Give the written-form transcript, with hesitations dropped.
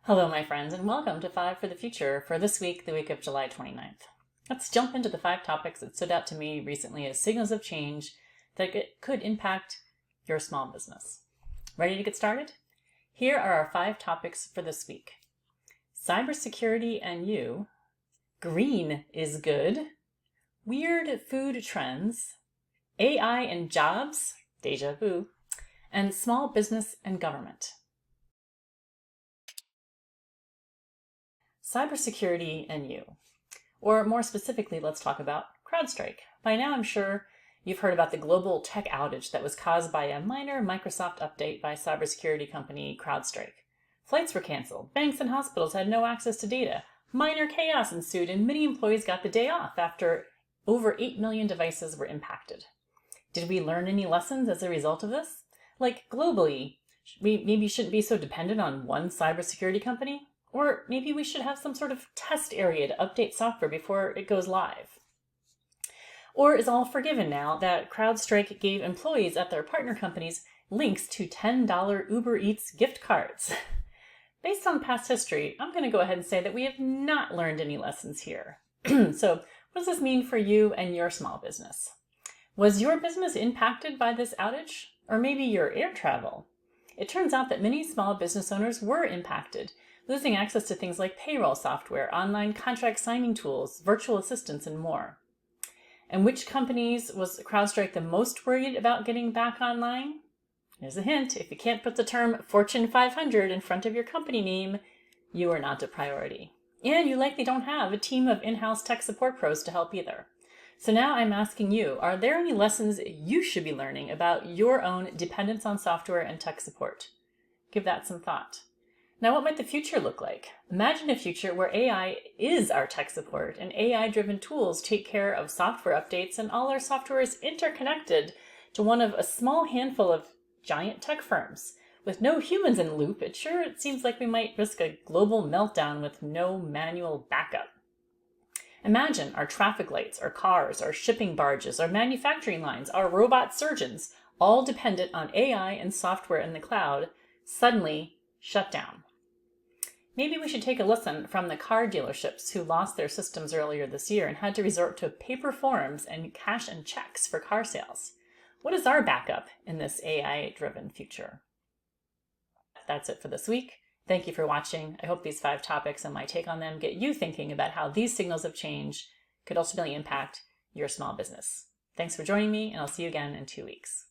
Hello, my friends, and welcome to 5 for the Future for this week, the week of July 29th. Let's jump into the 5 topics that stood out to me recently as signals of change that could impact your small business. Ready to get started? Here are our 5 topics for this week. Cybersecurity and you, green is good, weird food trends, AI and jobs, deja vu, and small business and government. Cybersecurity and you. Or more specifically, let's talk about CrowdStrike. By now, I'm sure you've heard about the global tech outage that was caused by a minor Microsoft update by cybersecurity company CrowdStrike. Flights were canceled, banks and hospitals had no access to data, minor chaos ensued, and many employees got the day off after over 8 million devices were impacted. Did we learn any lessons as a result of this? Like globally, we maybe shouldn't be so dependent on one cybersecurity company? Or maybe we should have some sort of test area to update software before it goes live. Or is all forgiven now that CrowdStrike gave employees at their partner companies links to $10 Uber Eats gift cards? Based on past history, I'm going to go ahead and say that we have not learned any lessons here. So what does this mean for you and your small business? Was your business impacted by this outage? Or maybe your air travel? It turns out that many small business owners were impacted, losing access to things like payroll software, online contract signing tools, virtual assistants, and more. And which companies was CrowdStrike the most worried about getting back online? Here's a hint. If you can't put the term Fortune 500 in front of your company name, you are not a priority. And you likely don't have a team of in-house tech support pros to help either. So now I'm asking you, are there any lessons you should be learning about your own dependence on software and tech support? Give that some thought. Now, what might the future look like? Imagine a future where AI is our tech support and AI-driven tools take care of software updates and all our software is interconnected to one of a small handful of giant tech firms. With no humans in the loop, it seems like we might risk a global meltdown with no manual backup. Imagine our traffic lights, our cars, our shipping barges, our manufacturing lines, our robot surgeons, all dependent on AI and software in the cloud, suddenly shut down. Maybe we should take a lesson from the car dealerships who lost their systems earlier this year and had to resort to paper forms and cash and checks for car sales. What is our backup in this AI-driven future? That's it for this week. Thank you for watching. I hope these 5 topics and my take on them get you thinking about how these signals of change could ultimately impact your small business. Thanks for joining me, and I'll see you again in 2 weeks.